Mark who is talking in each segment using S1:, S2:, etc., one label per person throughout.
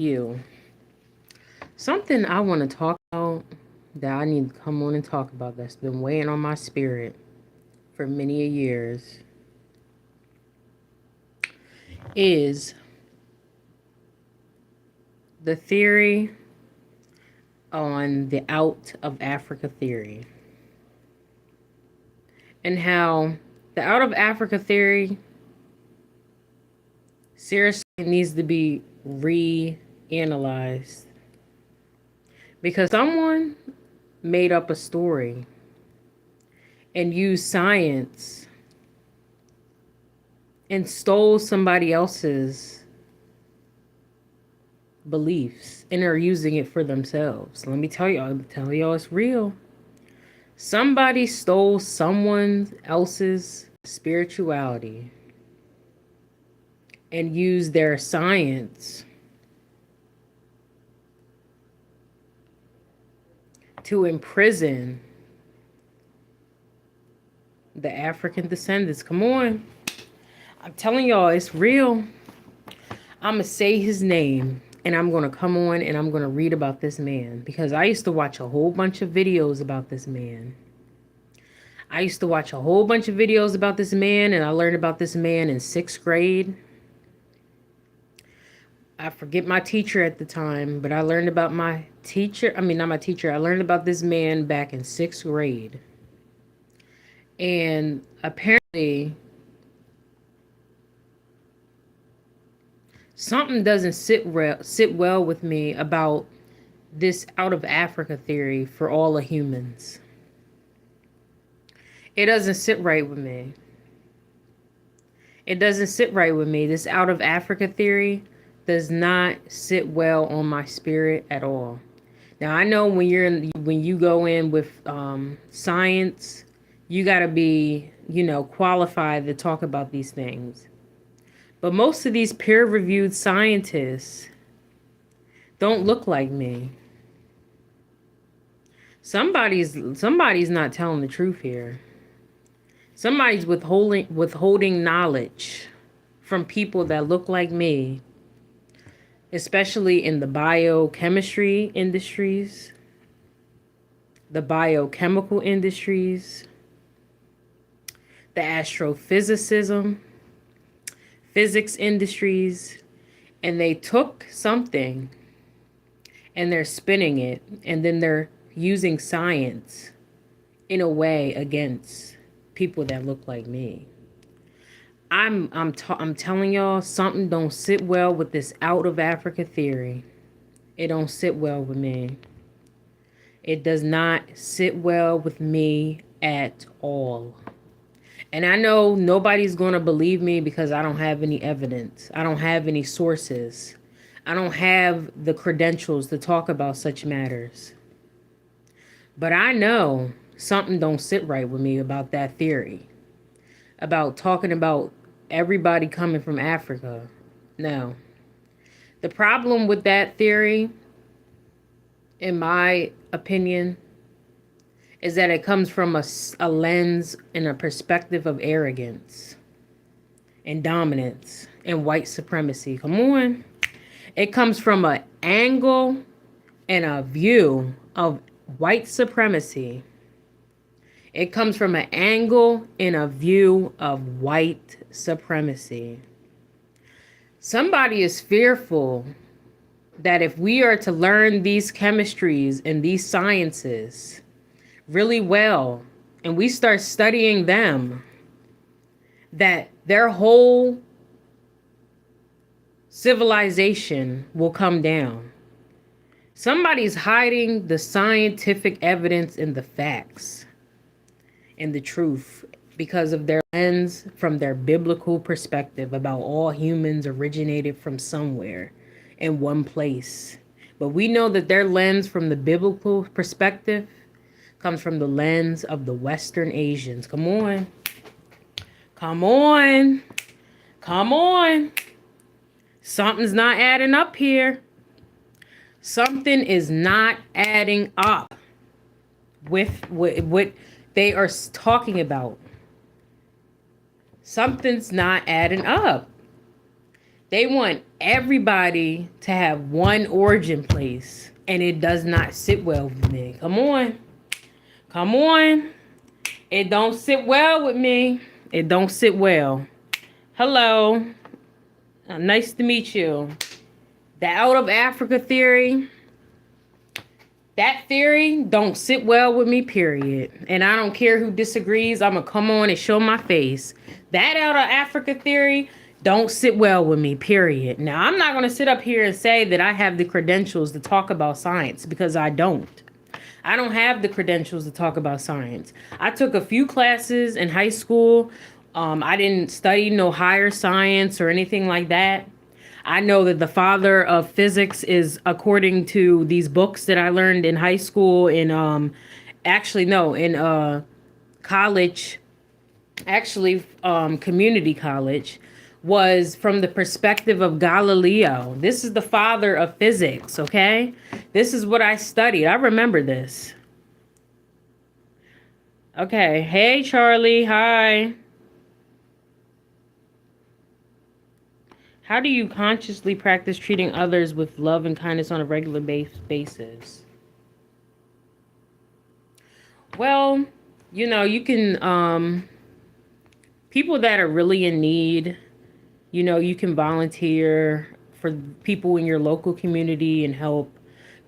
S1: You. Something I want to talk about that I need to come on and talk about that's been weighing on my spirit for many a years is the theory on the out of Africa theory and how the out of Africa theory seriously needs to be reanalyzed because someone made up a story and used science and stole somebody else's beliefs and are using it for themselves. Let me tell y'all it's real. Somebody stole someone else's spirituality and used their science to imprison the African descendants. Come on. I'm telling y'all, it's real. I'm going to say his name and I'm going to come on and I'm going to read about this man because I used to watch a whole bunch of videos about this man. I used to watch a whole bunch of videos about this man and I learned about this man in 6th grade. I forget my teacher at the time, but I learned about my teacher. I mean, not my teacher. I learned about this man back in 6th grade. And apparently, something doesn't sit well with me about this out of Africa theory for all the humans. It doesn't sit right with me. It doesn't sit right with me. This out of Africa theory does not sit well on my spirit at all. Now I know when you go in with science, you got to be, qualified to talk about these things. But most of these peer-reviewed scientists don't look like me. Somebody's not telling the truth here. Somebody's withholding knowledge from people that look like me, especially in the biochemistry industries, the biochemical industries, the astrophysicism, physics industries, and they took something and they're spinning it and then they're using science in a way against people that look like me. I'm telling y'all, something don't sit well with this out of Africa theory. It don't sit well with me. It does not sit well with me at all. And I know nobody's going to believe me because I don't have any evidence. I don't have any sources. I don't have the credentials to talk about such matters. But I know something don't sit right with me about that theory. About talking about everybody coming from Africa. No. The problem with that theory, in my opinion, is that it comes from a lens and a perspective of arrogance and dominance and white supremacy. Come on. It comes from an angle and a view of white supremacy. It comes from an angle and a view of white supremacy. Somebody is fearful that if we are to learn these chemistries and these sciences really well, and we start studying them, that their whole civilization will come down. Somebody's hiding the scientific evidence and the facts and the truth because of their lens from their biblical perspective about all humans originated from somewhere in one place. But we know that their lens from the biblical perspective comes from the lens of the Western Asians. Come on. Come on. Come on. Something's not adding up here. Something is not adding up with what they are talking about. Something's not adding up. They want everybody to have one origin place, and it does not sit well with me. Come on. Come on. It don't sit well with me. It don't sit well. Hello. Nice to meet you. The out of Africa theory, that theory don't sit well with me, period. And I don't care who disagrees. I'm going to come on and show my face. That out of Africa theory don't sit well with me, period. Now, I'm not going to sit up here and say that I have the credentials to talk about science, because I don't. I don't have the credentials to talk about science. I took a few classes in high school. I didn't study no higher science or anything like that. I know that the father of physics is, according to these books that I learned in high school, in college, community college, was from the perspective of Galileo. This is the father of physics, okay? This is what I studied. I remember this. Okay. Hey, Charlie. Hi. How do you consciously practice treating others with love and kindness on a regular basis? Well, you can, people that are really in need, you can volunteer for people in your local community and help.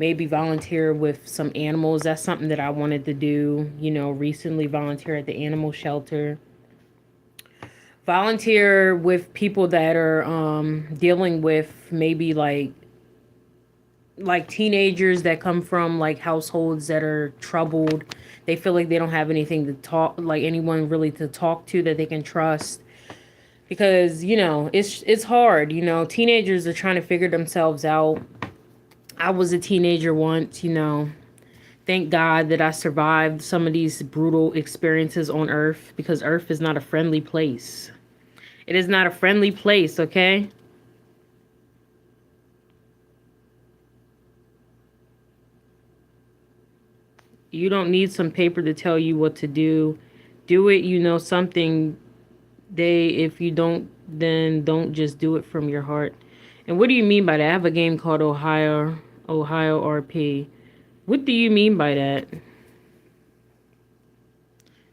S1: Maybe volunteer with some animals. That's something that I wanted to do, recently volunteer at the animal shelter. Volunteer with people that are dealing with maybe like teenagers that come from like households that are troubled. They feel like they don't have anything to talk, like anyone really to talk to that they can trust. Because, it's hard, teenagers are trying to figure themselves out. I was a teenager once, Thank God that I survived some of these brutal experiences on Earth, because Earth is not a friendly place. It is not a friendly place, okay? You don't need some paper to tell you what to do. Do it, something. If you don't, then don't just do it from your heart. And what do you mean by that? I have a game called Ohio RP. What do you mean by that?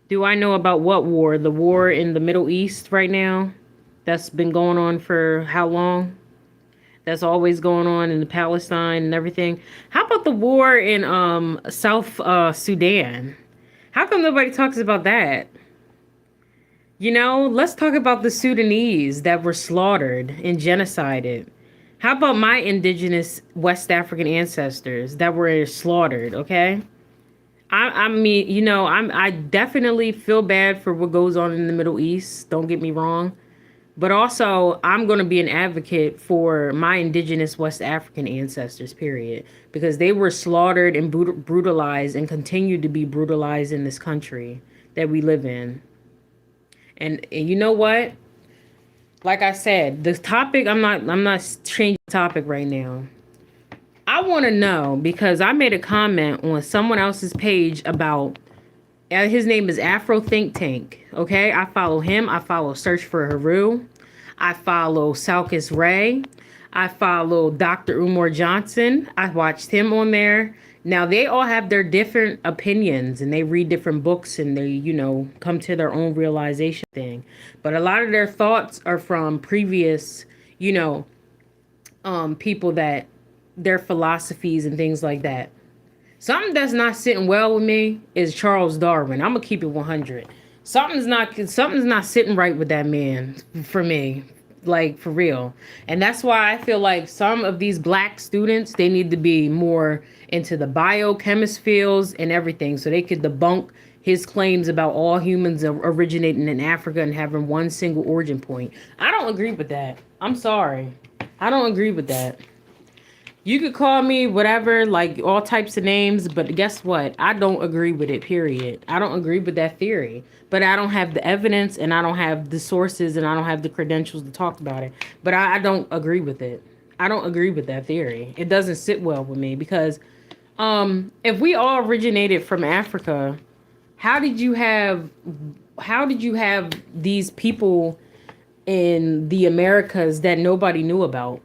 S1: Do I know about what war? The war in the Middle East right now? That's been going on for how long? That's always going on in Palestine and everything. How about the war in South Sudan? How come nobody talks about that? Let's talk about the Sudanese that were slaughtered and genocided. How about my indigenous West African ancestors that were slaughtered, okay? I mean, I definitely feel bad for what goes on in the Middle East. Don't get me wrong. But also, I'm going to be an advocate for my indigenous West African ancestors, period. Because they were slaughtered and brutalized and continue to be brutalized in this country that we live in. And you know what? Like I said, the topic, I'm not changing the topic right now. I want to know, because I made a comment on someone else's page about, his name is Afro Think Tank. Okay, I follow him. I follow Search for Haru. I follow Salkis Ray. I follow Dr. Umar Johnson. I watched him on there. Now, they all have their different opinions, and they read different books, and they, come to their own realization thing. But a lot of their thoughts are from previous, people that their philosophies and things like that. Something that's not sitting well with me is Charles Darwin. I'm gonna keep it 100. Something's not sitting right with that man for me, like for real. And that's why I feel like some of these black students, they need to be more into the biochemist fields and everything, so they could debunk his claims about all humans originating in Africa and having one single origin point. I don't agree with that. I'm sorry. I don't agree with that. You could call me whatever, like all types of names, but guess what? I don't agree with it, period. I don't agree with that theory. But I don't have the evidence, and I don't have the sources, and I don't have the credentials to talk about it. But I don't agree with it. I don't agree with that theory. It doesn't sit well with me, because if we all originated from Africa, how did you have these people in the Americas that nobody knew about.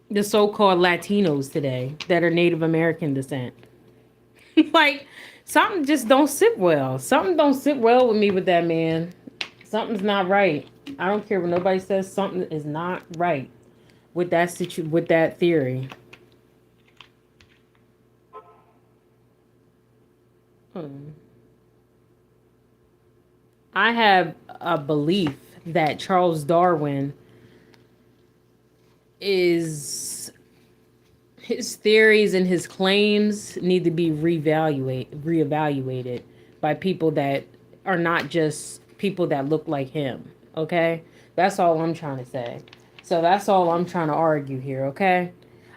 S1: The so-called Latinos today that are Native American descent. Like, something just don't sit well. Something don't sit well with me with that man. Something's not right. I don't care what nobody says. Something is not right with with that theory. I have a belief that Charles Darwin is his theories and his claims need to be reevaluated by people that are not just people that look like him. Okay? That's all I'm trying to say. So that's all I'm trying to argue here, okay?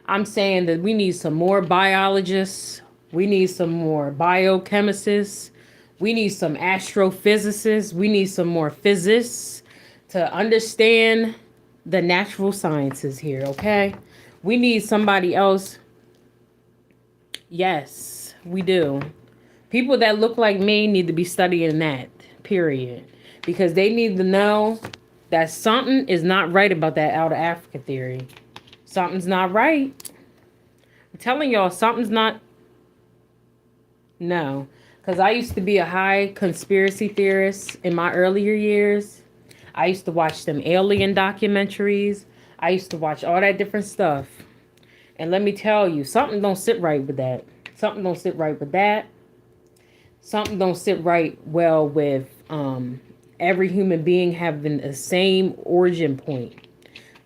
S1: I'm saying that we need some more biologists, we need some more biochemists, we need some astrophysicists, we need some more physicists to understand the natural sciences here, okay? We need somebody else. Yes, we do. People that look like me need to be studying that, period. Because they need to know that something is not right about that out of Africa theory. Something's not right. I'm telling y'all, something's not. No. Because I used to be a high conspiracy theorist in my earlier years. I used to watch them alien documentaries. I used to watch all that different stuff. And let me tell you, something don't sit right with that. Something don't sit right with that. Something don't sit right well with every human being having the same origin point.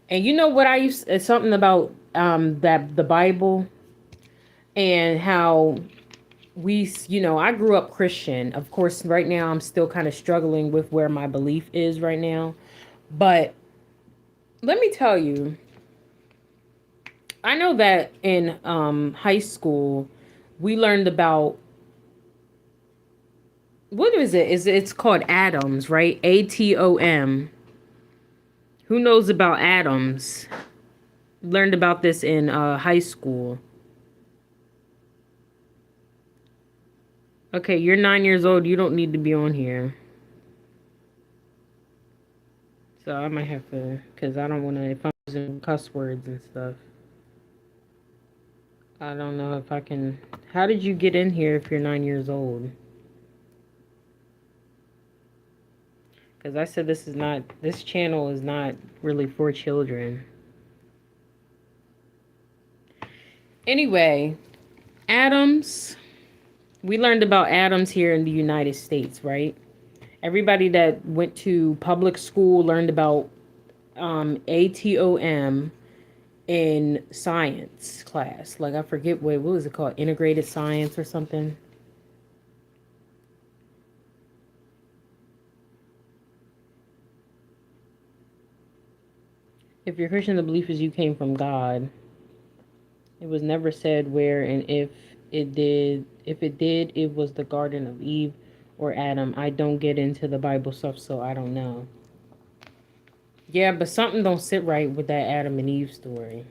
S1: And you know what I used something about that the Bible and how I grew up Christian. Of course, right now I'm still kind of struggling with where my belief is right now. But let me tell you, I know that in high school we learned about what is it? It's called atoms, right? Atom. Who knows about atoms? Learned about this in high school. Okay, you're 9 years old. You don't need to be on here. So I might have to, because I don't want to, if I'm using cuss words and stuff. I don't know if I can. How did you get in here if you're 9 years old? Because I said this channel is not really for children. Anyway, atoms. We learned about atoms here in the United States, right? Everybody that went to public school learned about ATOM in science class. Like, I forget what was it called? Integrated science or something. If you're Christian, the belief is you came from God. It was never said where, and if it did, it was the Garden of Eve or Adam. I don't get into the Bible stuff, so I don't know. Yeah, but something don't sit right with that Adam and Eve story.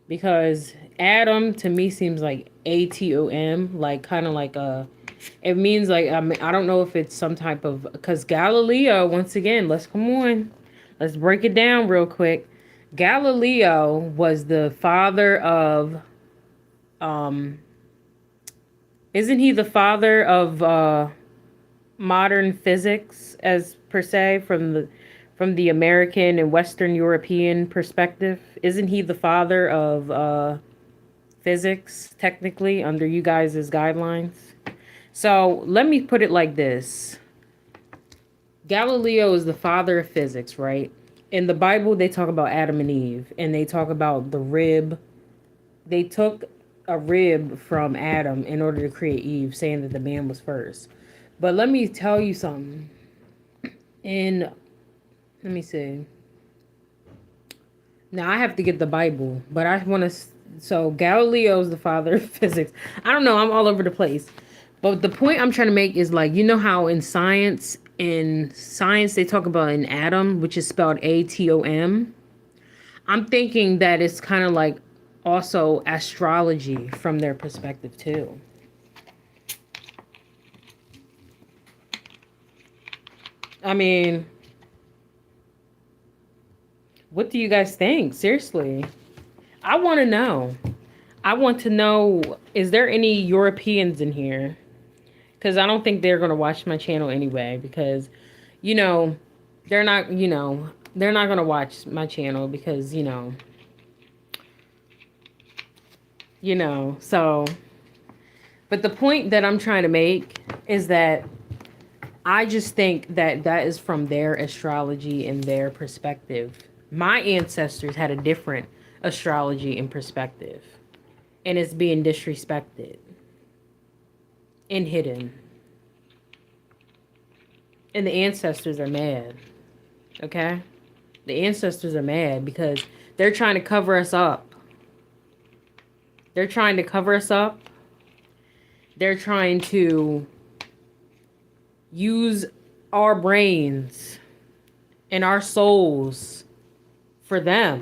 S1: Because Adam to me seems like ATOM, like kind of like it means like I don't know if it's some type of, because Galileo, once again, let's break it down real quick. Galileo was the father of isn't he the father of modern physics as per se from the American and Western European perspective? Isn't he the father of physics technically under you guys' guidelines? So let me put it like this. Galileo is the father of physics, right? In the Bible, they talk about Adam and Eve, and they talk about the rib. They took a rib from Adam in order to create Eve, saying that the man was first. But let me tell you something. Let me see. Now, I have to get the Bible, but I want to. So, Galileo is the father of physics. I don't know. I'm all over the place. But the point I'm trying to make is, like, you know how in science they talk about an atom, which is spelled ATOM. I'm thinking that it's kind of like also astrology from their perspective too. I mean, What do you guys think? Seriously. I want to know. I want to know, is there any Europeans in here? Because I don't think they're going to watch my channel anyway. Because, you know, they're not, they're not going to watch my channel because, so. But the point that I'm trying to make is that I just think that that is from their astrology and their perspective. My ancestors had a different astrology and perspective, and it's being disrespected and hidden. And the ancestors are mad, okay? The ancestors are mad because they're trying to cover us up. They're trying to cover us up. They're trying to use our brains and our souls for them.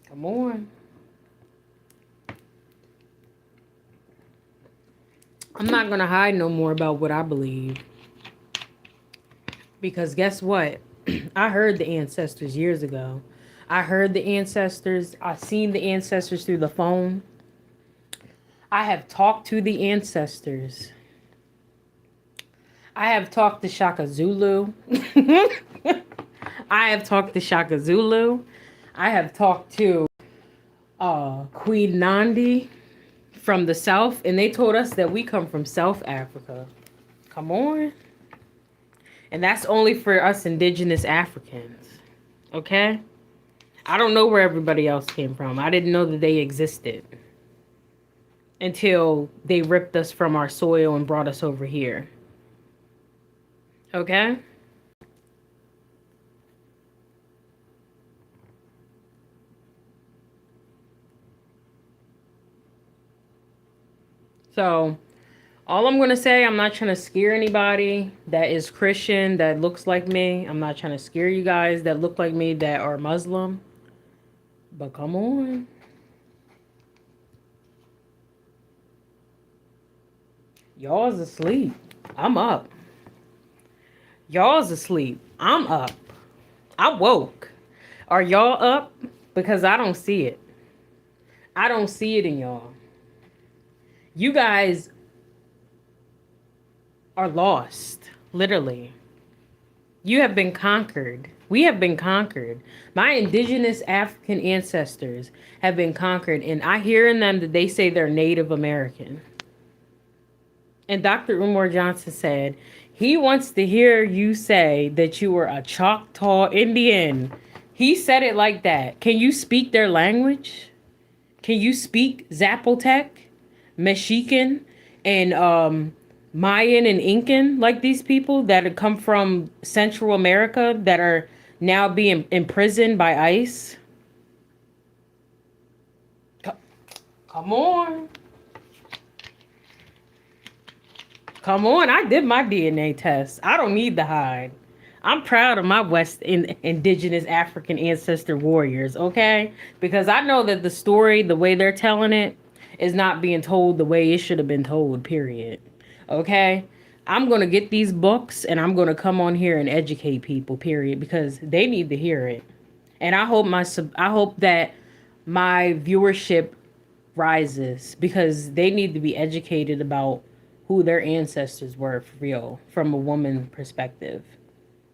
S1: Come on. I'm not going to hide no more about what I believe. Because guess what? I heard the ancestors years ago. I heard the ancestors. I seen the ancestors through the phone. I have talked to the ancestors. I have talked to Shaka Zulu. I have talked to Shaka Zulu. I have talked to Queen Nandi from the South, and they told us that we come from South Africa. Come on. And that's only for us indigenous Africans. Okay? I don't know where everybody else came from. I didn't know that they existed until they ripped us from our soil and brought us over here. Okay? So, all I'm going to say, I'm not trying to scare anybody that is Christian, that looks like me. I'm not trying to scare you guys that look like me, that are Muslim. But come on. Y'all's asleep. I'm up. Y'all's asleep. I'm up. I woke. Are y'all up? Because I don't see it. I don't see it in y'all. You guys are lost. Literally. You have been conquered. We have been conquered. My indigenous African ancestors have been conquered. And I hear in them that they say they're Native American. And Dr. Umar Johnson said, he wants to hear you say that you were a Choctaw Indian. He said it like that. Can you speak their language? Can you speak Zapotec, Mexican, and Mayan and Incan, like these people that have come from Central America that are now being imprisoned by ICE? Come on. Come on, I did my DNA test. I don't need to hide. I'm proud of my indigenous African ancestor warriors, okay? Because I know that the story, the way they're telling it, is not being told the way it should have been told, period. Okay? I'm going to get these books and I'm going to come on here and educate people, period, because they need to hear it. And I hope that my viewership rises because they need to be educated about who their ancestors were for real from a woman perspective.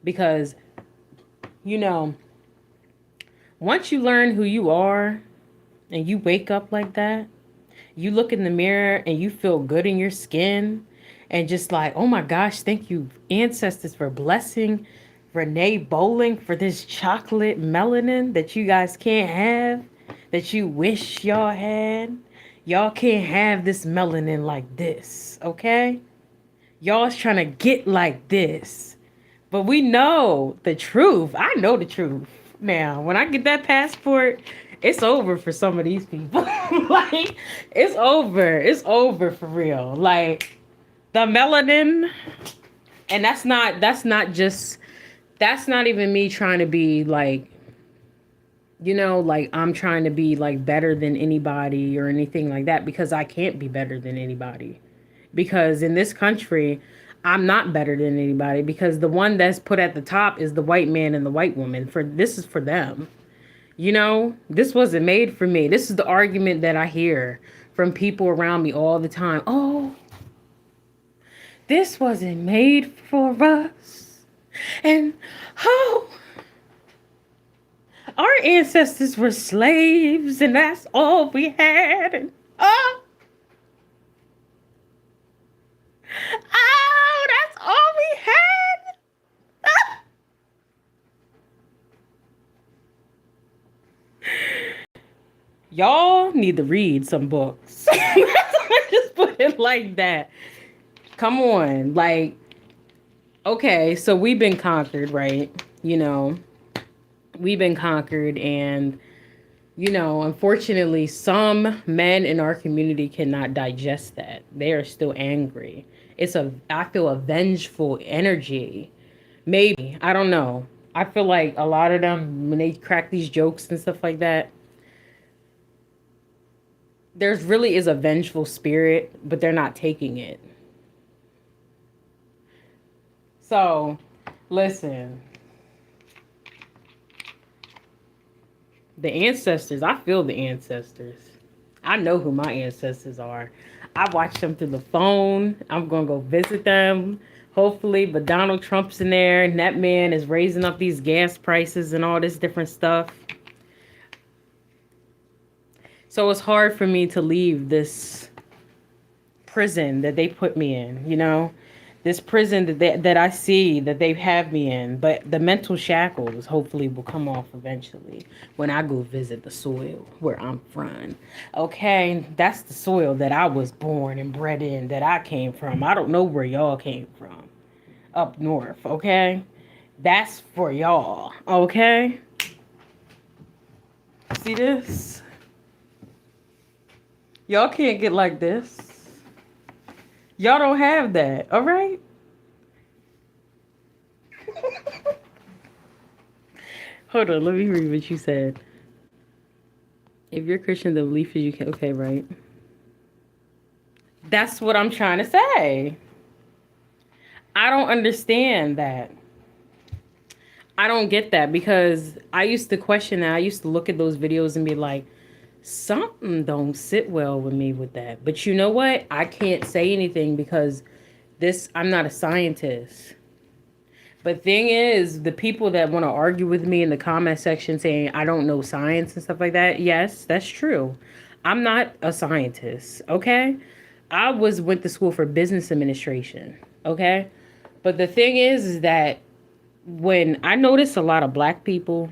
S1: Because, once you learn who you are and you wake up like that, you look in the mirror and you feel good in your skin and just like, oh my gosh, thank you, ancestors, for blessing Renee Bowling for this chocolate melanin that you guys can't have, that you wish y'all had. Y'all can't have this melanin like this, okay? Y'all's trying to get like this. But we know the truth. I know the truth. Now, when I get that passport, it's over for some of these people. Like, it's over. It's over for real. Like, the melanin, and that's not even me trying to be like, like I'm trying to be like better than anybody or anything like that, because I can't be better than anybody. Because in this country, I'm not better than anybody because the one that's put at the top is the white man and the white woman. For this is for them. You know, this wasn't made for me. This is the argument that I hear from people around me all the time. Oh, this wasn't made for us. And oh, our ancestors were slaves and that's all we had. And oh, that's all we had. Ah. Y'all need to read some books. Just put it like that. Come on. Like, okay, so we've been conquered, right? You know, we've been conquered, and you know, unfortunately, some men in our community cannot digest that. They are still angry. I feel a vengeful energy. Maybe, I don't know. I feel like a lot of them, when they crack these jokes and stuff like that, there's really is a vengeful spirit, but they're not taking it. So, listen. The ancestors, I feel the ancestors. I know who my ancestors are. I watch them through the phone. I'm going to go visit them, hopefully. But Donald Trump's in there, and that man is raising up these gas prices and all this different stuff. So it's hard for me to leave this prison that they put me in, you know? This prison that I see that they have me in. But the mental shackles hopefully will come off eventually when I go visit the soil where I'm from. Okay? That's the soil that I was born and bred in, that I came from. I don't know where y'all came from. Up north, okay? That's for y'all, okay? See this? Y'all can't get like this. Y'all don't have that, all right? Hold on, let me read what you said. If you're Christian, the belief is you can. Okay, right. That's what I'm trying to say. I don't understand that. I don't get that because I used to question that. I used to look at those videos and be like, something don't sit well with me with that. But you know what? I can't say anything because I'm not a scientist. But thing is, the people that want to argue with me in the comment section saying I don't know science and stuff like that, yes, that's true. I'm not a scientist, okay? I went to school for business administration, okay? But the thing is that when I notice a lot of black people,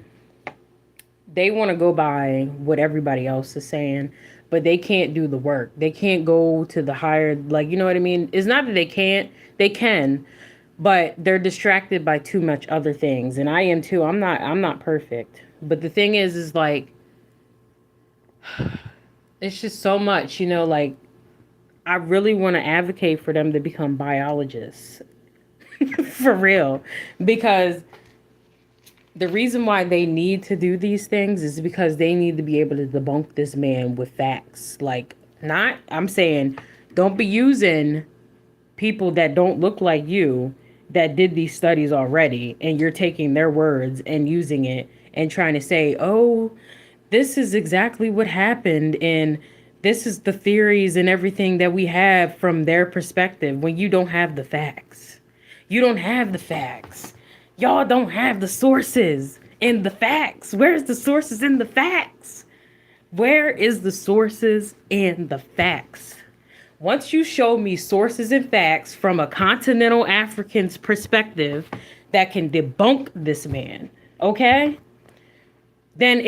S1: they want to go by what everybody else is saying, but they can't do the work. They can't go to the higher, like, you know what I mean? It's not that they can't, they can, but they're distracted by too much other things. And I am too. I'm not perfect. But the thing is like, it's just so much, you know, like, I really want to advocate for them to become biologists. For real. Because the reason why they need to do these things is because they need to be able to debunk this man with facts. Like, I'm saying, don't be using people that don't look like you that did these studies already, and you're taking their words and using it and trying to say, oh, this is exactly what happened, and this is the theories and everything that we have from their perspective, when you don't have the facts. You don't have the facts. Y'all don't have the sources and the facts. Where's the sources and the facts? Where is the sources and the facts? Once you show me sources and facts from a continental African's perspective that can debunk this man, okay? Then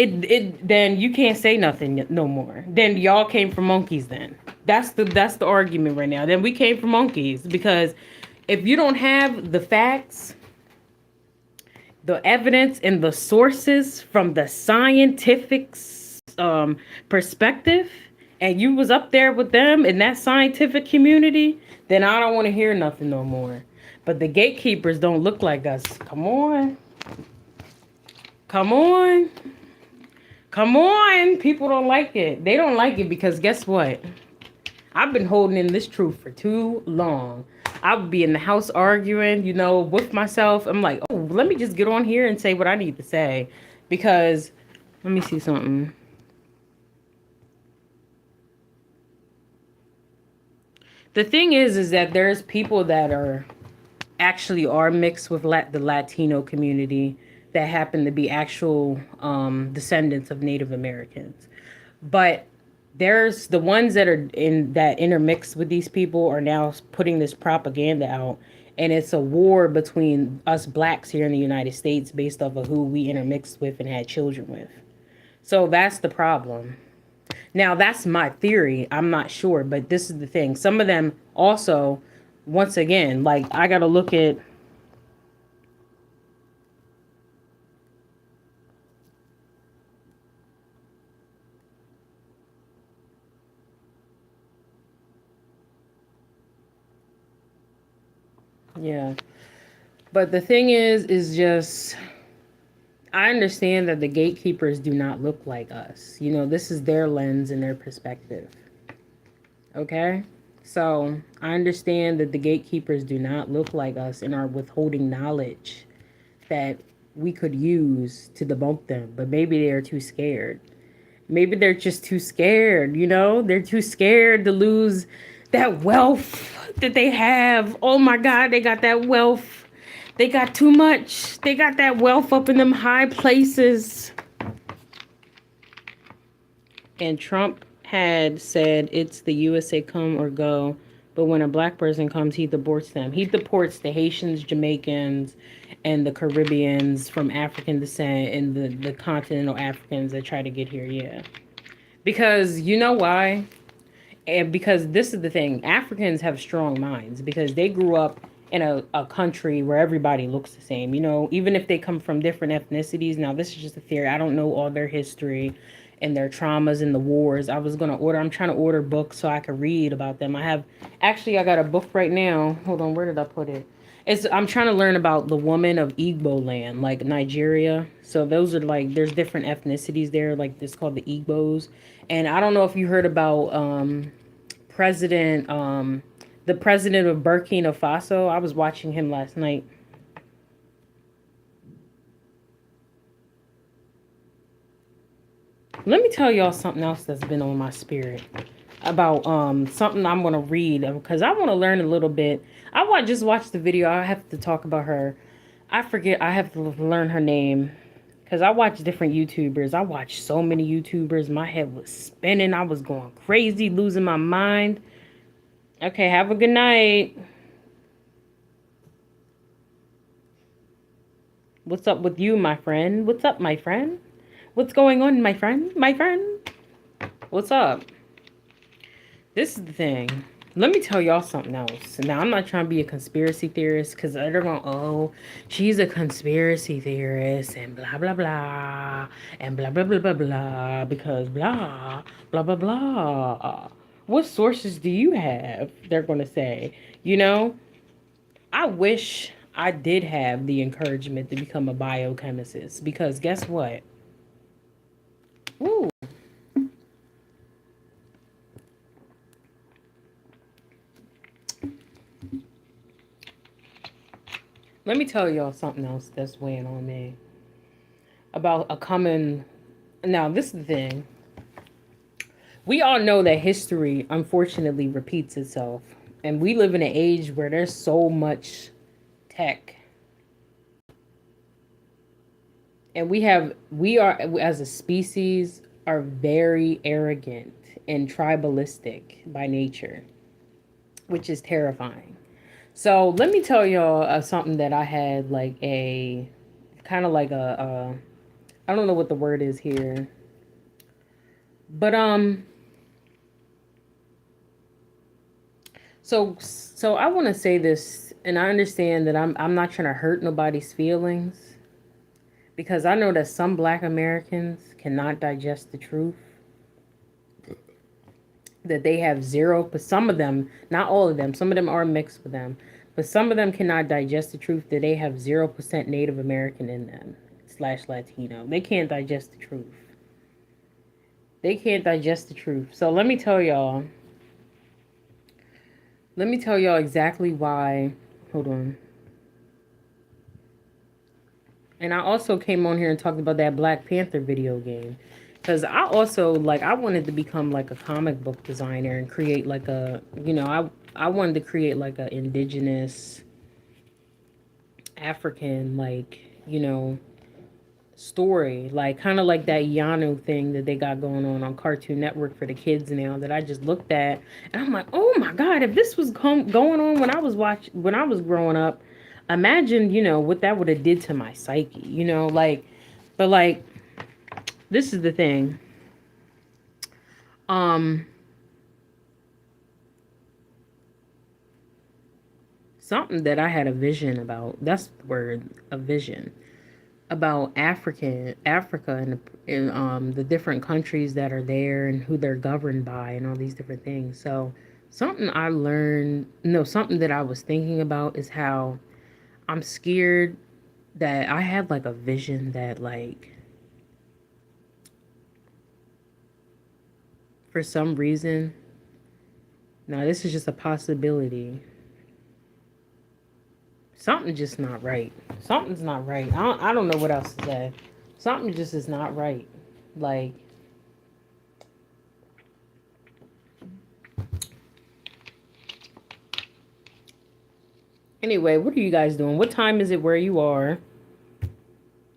S1: then you can't say nothing no more. Then y'all came from monkeys then. That's the argument right now. Then we came from monkeys, because if you don't have the facts, the evidence and the sources from the scientific perspective, and you was up there with them in that scientific community, then I don't want to hear nothing no more. But the gatekeepers don't look like us. Come on. Come on. Come on. People don't like it. They don't like it because guess what? I've been holding in this truth for too long. I would be in the house arguing, with myself. I'm like, oh, let me just get on here and say what I need to say. Because, let me see something. The thing is that there's people that are mixed with the Latino community that happen to be actual descendants of Native Americans. But there's the ones that are in that intermix with these people are now putting this propaganda out, and it's a war between us blacks here in the United States based off of who we intermixed with and had children with. So that's the problem. Now, that's my theory. I'm not sure, but this is the thing. Some of them also, once again, like I got to look at. Yeah. But the thing is just, I understand that the gatekeepers do not look like us. This is their lens and their perspective. Okay? So I understand that the gatekeepers do not look like us and are withholding knowledge that we could use to debunk them. But maybe they're too scared. Maybe they're just too scared. They're too scared to lose that wealth that they have. Oh my God, they got that wealth. They got too much. They got that wealth up in them high places. And Trump had said it's the USA come or go. But when a black person comes, he deports them. He deports the Haitians, Jamaicans, and the Caribbeans from African descent and the continental Africans that try to get here. Yeah. Because you know why? And because this is the thing. Africans have strong minds because they grew up in a country where everybody looks the same. Even if they come from different ethnicities. Now, this is just a theory. I don't know all their history and their traumas and the wars. I'm trying to order books so I can read about them. I got a book right now. Hold on, where did I put it? I'm trying to learn about the woman of Igbo land, like Nigeria. So those are like, there's different ethnicities there, like it's called the Igbos. And I don't know if you heard about President, the president of Burkina Faso. I was watching him last night. Let me tell y'all something else that's been on my spirit about something I'm gonna read because I want to learn a little bit. Just watched the video. I have to talk about her. I forget. I have to learn her name because I watch different YouTubers. I watched so many YouTubers. My head was spinning. I was going crazy, losing my mind. Okay, have a good night. What's up with you, my friend? What's up, my friend? What's going on, my friend? My friend? What's up? This is the thing. Let me tell y'all something else. Now, I'm not trying to be a conspiracy theorist because they're going, oh, she's a conspiracy theorist and blah, blah, blah, and blah, blah, blah, blah, blah, because blah, blah, blah, blah. What sources do you have? They're going to say, I wish I did have the encouragement to become a biochemist because guess what? Ooh. Let me tell y'all something else that's weighing on me about a common. Now, this is the thing. We all know that history, unfortunately, repeats itself. And we live in an age where there's so much tech. And we are, as a species, are very arrogant and tribalistic by nature, which is terrifying. So let me tell y'all something that I had like a kind of like I don't know what the word is here, but so I want to say this, and I understand that I'm not trying to hurt nobody's feelings because I know that some Black Americans cannot digest the truth. That they have zero, but some of them, not all of them, some of them are mixed with them, but some of them cannot digest the truth that they have 0% Native American in them / Latino. They can't digest the truth. They can't digest the truth. So let me tell y'all, Let me tell y'all exactly why. Hold on. And I also came on here and talked about that Black Panther video game. Because I also, like, I wanted to become, like, a comic book designer and create, like, I wanted to create, like, a indigenous African, like, story. Like, kind of like that Yanu thing that they got going on Cartoon Network for the kids now that I just looked at. And I'm like, oh, my God, if this was going on when I was growing up, imagine, what that would have did to my psyche, like, but like, this is the thing. Um, Something that I had a vision about. That's the word, a vision about Africa and the different countries that are there and who they're governed by and all these different things. So something I learned, no, something that I was thinking about is how I'm scared that I had like a vision that like for some reason, now this is just a possibility. Something's just not right. Something's not right. I don't know what else to say. Something just is not right. Like, anyway, what are you guys doing? What time is it where you are?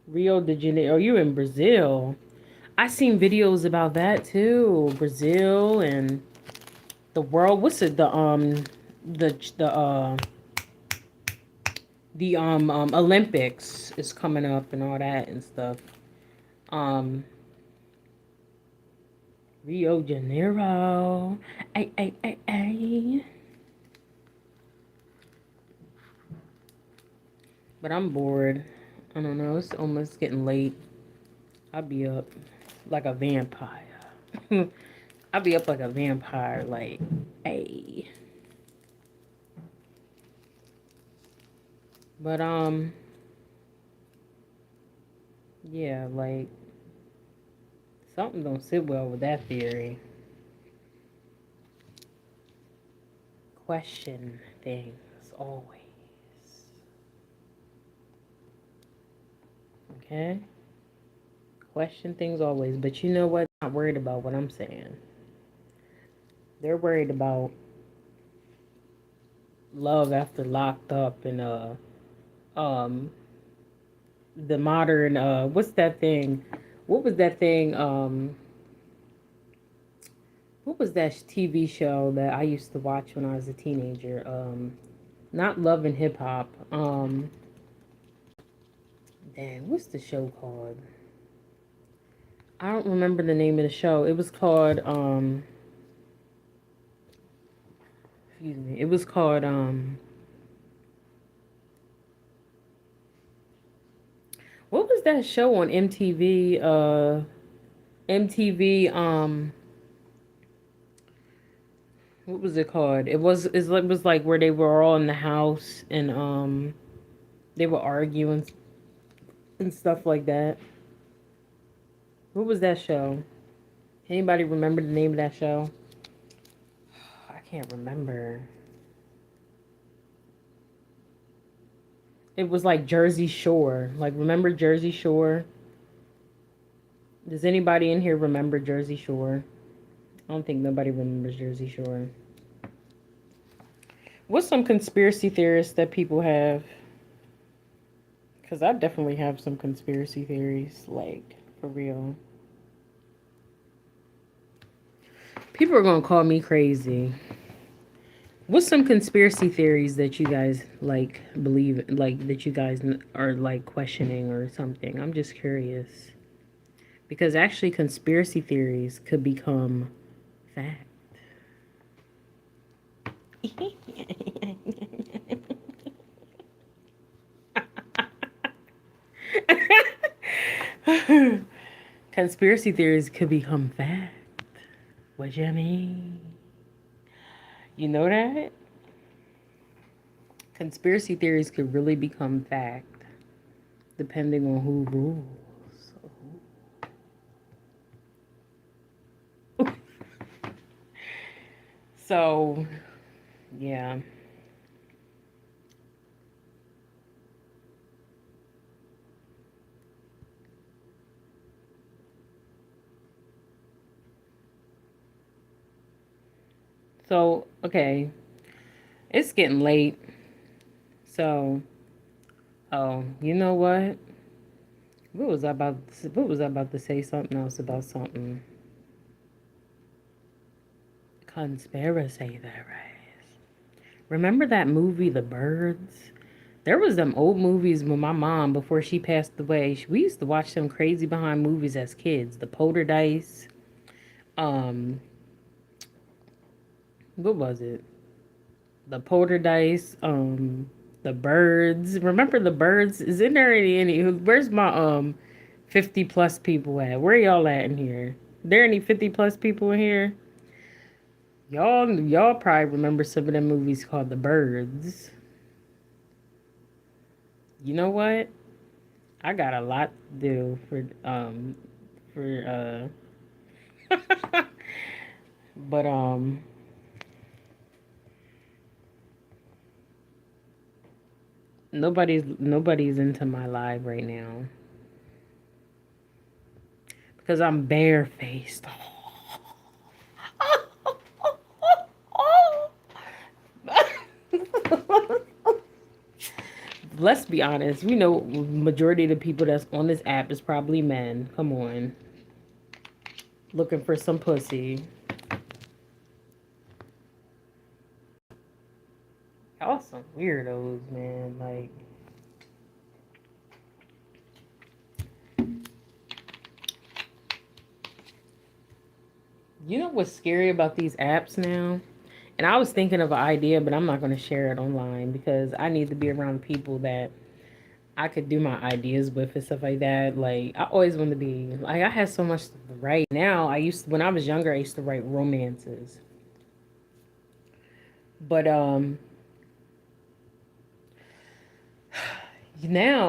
S1: Rio de Janeiro. You in Brazil? I seen videos about that too. Brazil and the world. What's it? The Olympics is coming up and all that and stuff. Um, Rio de Janeiro. Ay. But I'm bored. I don't know. It's almost getting late. I'll be up like a vampire. I'll be up like a vampire, like, hey. But yeah, like something don't sit well with that theory. Question things always. Okay? Question things always. But you know what? I'm not worried about what I'm saying. They're worried about love after locked up and um the modern what's that thing? What was that thing? What was that TV show that I used to watch when I was a teenager? Not Love and Hip Hop. Dang, what's the show called? I don't remember the name of the show. It was called excuse me. It was called what was that show on MTV? MTV what was it called? It was like where they were all in the house and they were arguing and stuff like that. What was that show? Anybody remember the name of that show? I can't remember. It was like Jersey Shore. Like, remember Jersey Shore? Does anybody in here remember Jersey Shore? I don't think nobody remembers Jersey Shore. What's some conspiracy theorists that people have? Because I definitely have some conspiracy theories, like, for real. People are going to call me crazy. What's some conspiracy theories that you guys, like, believe, like, that you guys are, like, questioning or something? I'm just curious. Because actually, conspiracy theories could become fact. Conspiracy theories could become fact. What you mean? You know that? Conspiracy theories could really become fact depending on who rules. So, Yeah. So, okay, it's getting late. So, oh, you know what? What was I about to say something else about something? Conspiracy theories. Remember that movie, The Birds? There was them old movies with my mom before she passed away. We used to watch some crazy behind movies as kids. The Poltergeist. Um, what was it? The Poltergeist. The Birds. Remember the Birds? Is in there any? Where's my 50 plus people at? Where y'all at in here? There any 50 plus people in here? Y'all probably remember some of them movies called The Birds. You know what? I got a lot to do for but nobody's into my live right now because I'm barefaced. Let's be honest. We know majority of the people that's on this app is probably men. Come on, looking for some pussy. Y'all some weirdos, man. Like, you know what's scary about these apps now? And I was thinking of an idea, but I'm not going to share it online because I need to be around people that I could do my ideas with and stuff like that. Like, I always wanted to be like, I had so much to write. Now when I was younger, I used to write romances. But now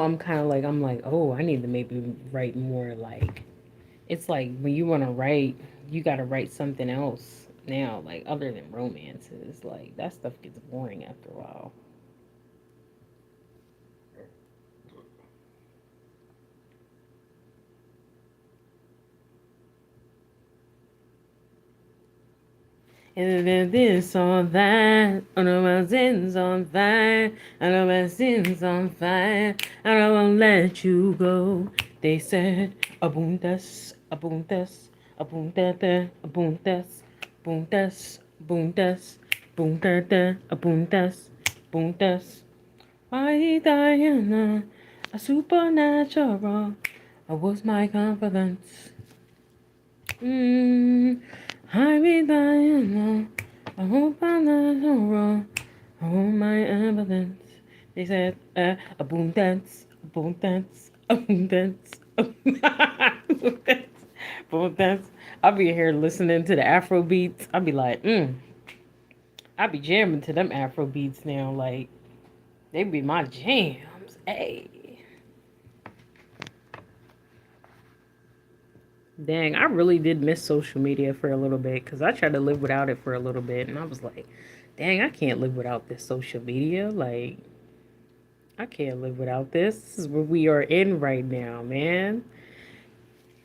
S1: I'm like, oh, I need to maybe write more. Like, it's like when you want to write, you got to write something else now, like other than romances. Like, that stuff gets boring after a while. And then this on that, I know my sins on fire, I know my sins on fire, and I won't let you go. They said, abundas, abundas, abundada, abundas, bundas, bundas, bundada, abundas, bundas. Why Diana, a supernatural, was my confidence. Mm, I be Diana. I hope I'm not so wrong. I want my evidence. They said, a boom dance, a boom dance, a boom dance, a boom dance, boom dance. I'll be here listening to the Afro beats. I'll be like, I be jamming to them Afro beats now. Like, they be my jams. Hey. Dang, I really did miss social media for a little bit because I tried to live without it for a little bit, and I was like, dang, I can't live without this social media. Like, I can't live without this. This is what we are in right now, man.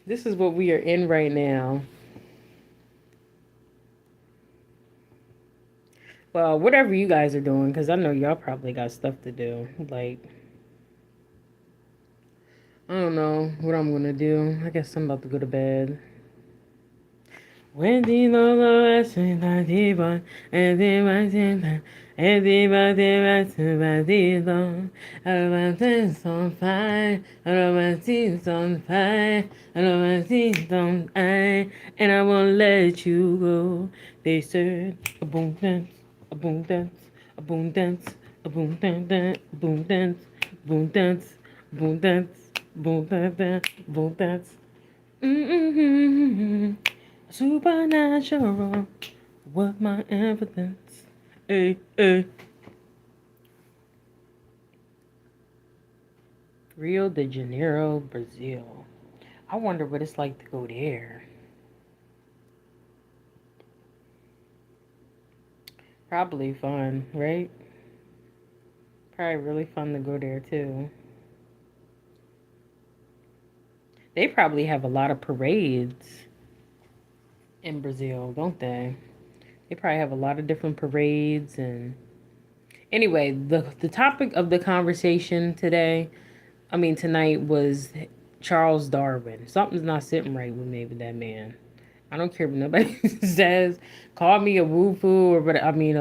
S1: This is what we are in right now. Well, whatever you guys are doing, because I know y'all probably got stuff to do. Like, I don't know what I'm gonna do. I guess I'm about to go to bed. When the Lord sings a diva, and the Matilda, and the Matilda, Aromatins on fire, Aromatins on fire, Aromatins on fire, and I won't let you go. They said, a boom dance, a boom dance, a boom dance, a boom dance, boom dance, boom dance, boom dance, boom dance, boom dance. Mm-hmm. Supernatural, what my evidence? Hey, hey. Rio de Janeiro, Brazil. I wonder what it's like to go there. Probably fun, right? Probably really fun to go there too. They probably have a lot of parades in Brazil, don't they? They probably have a lot of different parades and anyway, the topic of the conversation today, I mean tonight was Charles Darwin. Something's not sitting right with me with that man. I don't care what nobody says. Call me a woo foo or what I mean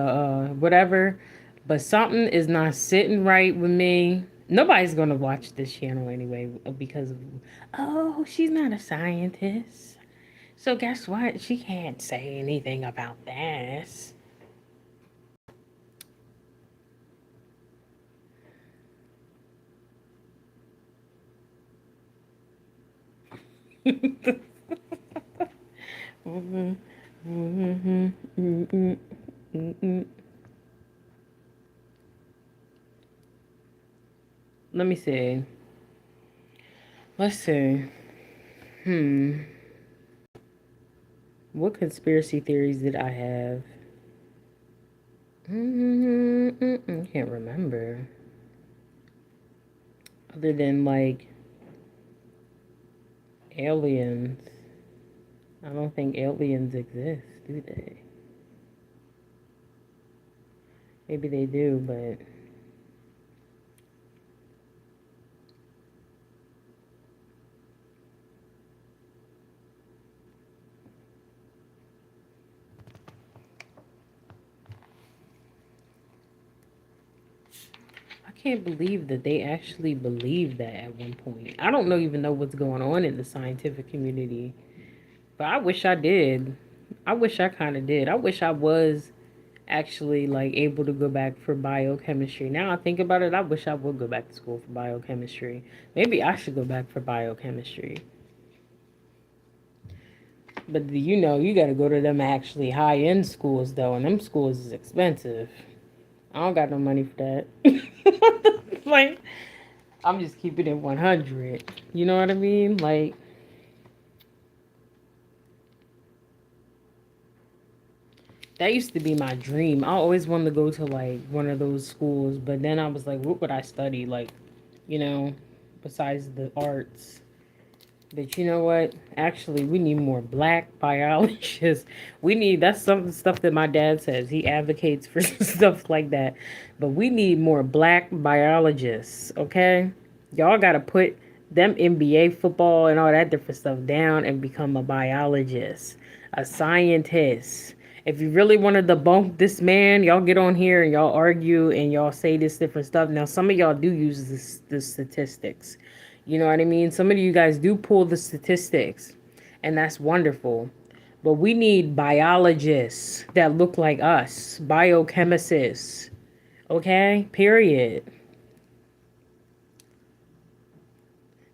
S1: whatever, but something is not sitting right with me. Nobody's gonna watch this channel anyway because of oh she's not a scientist. So guess what? She can't say anything about this. Let me see. Let's see. Hmm. What conspiracy theories did I have? Can't remember. Other than like aliens. I don't think aliens exist, do they? Maybe they do, but I can't believe that they actually believed that at one point. I don't know even know what's going on in the scientific community, but I wish I did. I wish I kind of did. I wish I was actually like able to go back for biochemistry. Now I think about it, I wish I would go back to school for biochemistry. Maybe I should go back for biochemistry. But you know, you got to go to them actually high end schools though, and them schools is expensive. I don't got no money for that. Like, I'm just keeping it 100. You know what I mean? Like, that used to be my dream. I always wanted to go to like one of those schools, but then I was like, what would I study? Like, you know, besides the arts. But you know what? Actually, we need more black biologists. We need that's some stuff that my dad says. He advocates for stuff like that. But we need more black biologists, okay? Y'all got to put them NBA football and all that different stuff down and become a biologist, a scientist. If you really want to debunk this man, y'all get on here and y'all argue and y'all say this different stuff. Now, some of y'all do use the statistics. You know what I mean? Some of you guys do pull the statistics, and that's wonderful. But we need biologists that look like us, biochemists. Okay? Period.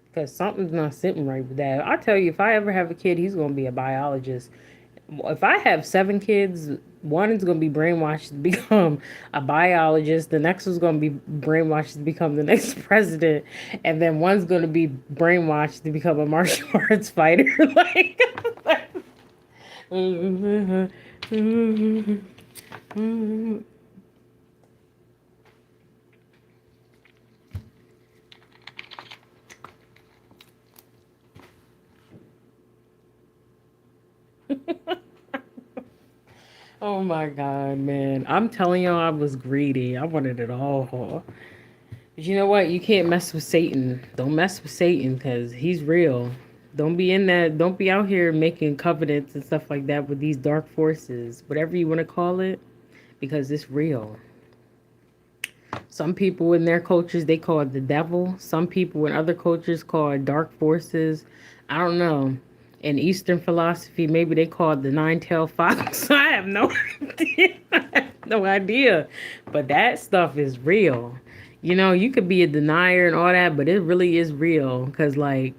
S1: Because something's not sitting right with that. I tell you, if I ever have a kid, he's going to be a biologist. If I have 7 kids, one is going to be brainwashed to become a biologist. The next one's going to be brainwashed to become the next president. And then one's going to be brainwashed to become a martial arts fighter. Like, oh my God, man. I'm telling y'all, I was greedy. I wanted it all. But you know what? You can't mess with Satan. Don't mess with Satan because he's real. Don't be in that. Don't be out here making covenants and stuff like that with these dark forces, whatever you want to call it, because it's real. Some people in their cultures, they call it the devil. Some people in other cultures call it dark forces. I don't know. In Eastern philosophy, maybe they call it the nine-tailed fox. I have no idea. I have no idea. But that stuff is real. You know, you could be a denier and all that, but it really is real. Because, like,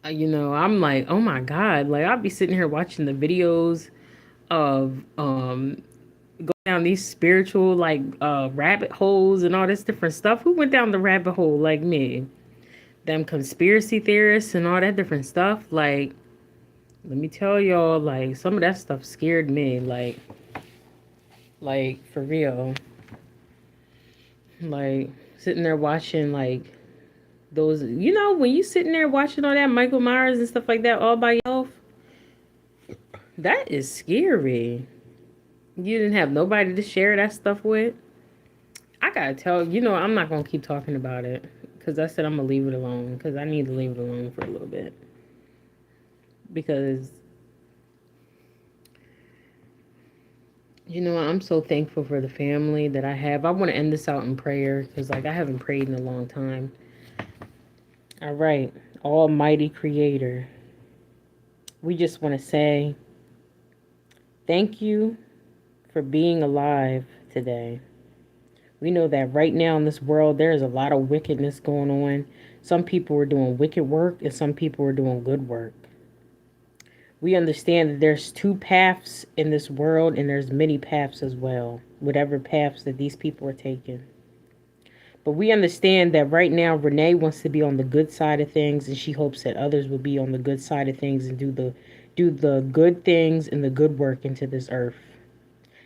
S1: you know, I'm like, oh my God. Like, I'll be sitting here watching the videos of go down these spiritual like rabbit holes and all this different stuff. Who went down the rabbit hole like me? Them conspiracy theorists and all that different stuff. Like, let me tell y'all, like some of that stuff scared me. Like, Like, for real. Like, sitting there watching, like, those, when you sitting there watching all that Michael Myers and stuff like that all by yourself, that is scary. You didn't have nobody to share that stuff with. I gotta tell I'm not gonna keep talking about it because I said I'm gonna leave it alone because I need to leave it alone for a little bit because I'm so thankful for the family that I have. I want to end this out in prayer because like I haven't prayed in a long time. All right, Almighty Creator, we just want to say thank you for being alive today. We know that right now in this world, there is a lot of wickedness going on. Some people are doing wicked work and some people are doing good work. We understand that there's two paths in this world and there's many paths as well, whatever paths that these people are taking. But we understand that right now Renee wants to be on the good side of things and she hopes that others will be on the good side of things and do the good things and the good work into this earth.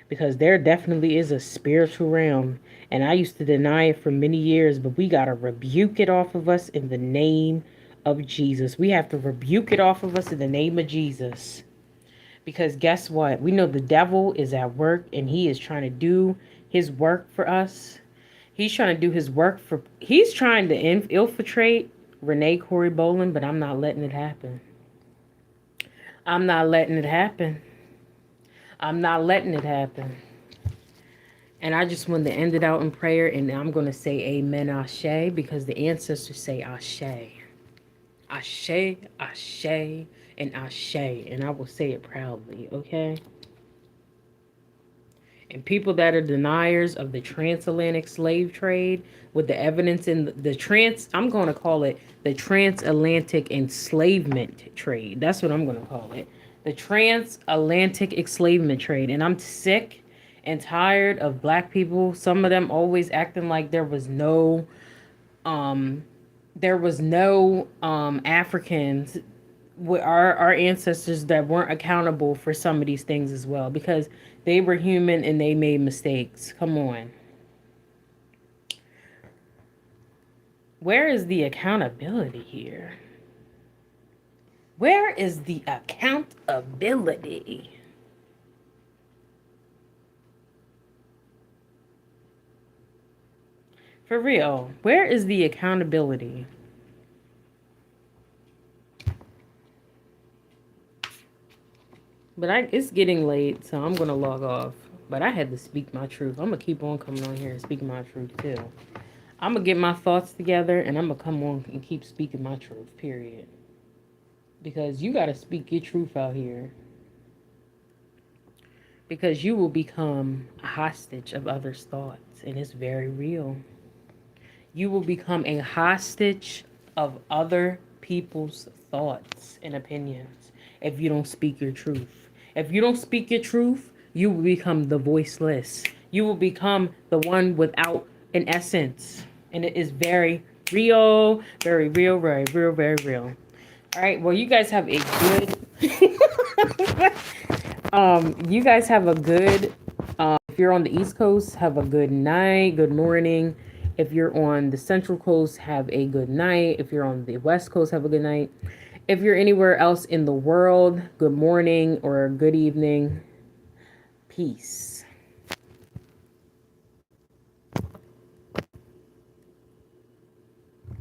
S1: Because there definitely is a spiritual realm. And I used to deny it for many years, but we got to rebuke it off of us in the name of Jesus. We have to rebuke it off of us in the name of Jesus. Because guess what? We know the devil is at work and he is trying to do his work for us. He's trying to do his work he's trying to infiltrate Renee Corey Boland, but I'm not letting it happen. I'm not letting it happen. I'm not letting it happen. And I just wanted to end it out in prayer, and I'm going to say amen, ashe, because the ancestors say ashe. Ashe, ashe, and ashe. And I will say it proudly, okay? And people that are deniers of the transatlantic slave trade with the evidence in I'm going to call it the transatlantic enslavement trade. That's what I'm going to call it. The transatlantic enslavement trade. And I'm sick and tired of black people, some of them always acting like there was no Africans with our ancestors that weren't accountable for some of these things as well, because they were human and they made mistakes. Come on. Where is the accountability here? Where is the accountability? For real, where is the accountability? But it's getting late, so I'm going to log off. But I had to speak my truth. I'm going to keep on coming on here and speaking my truth, too. I'm going to get my thoughts together, and I'm going to come on and keep speaking my truth, period. Because you got to speak your truth out here. Because you will become a hostage of others' thoughts, and it's very real. You will become a hostage of other people's thoughts and opinions if you don't speak your truth. If you don't speak your truth, you will become the voiceless. You will become the one without an essence. And it is very real, very real, very real, very real. All right, well, you guys have a good... you guys have a good... if you're on the East Coast, have a good night, good morning. If you're on the Central Coast, have a good night. If you're on the West Coast, have a good night. If you're anywhere else in the world, good morning or good evening. Peace.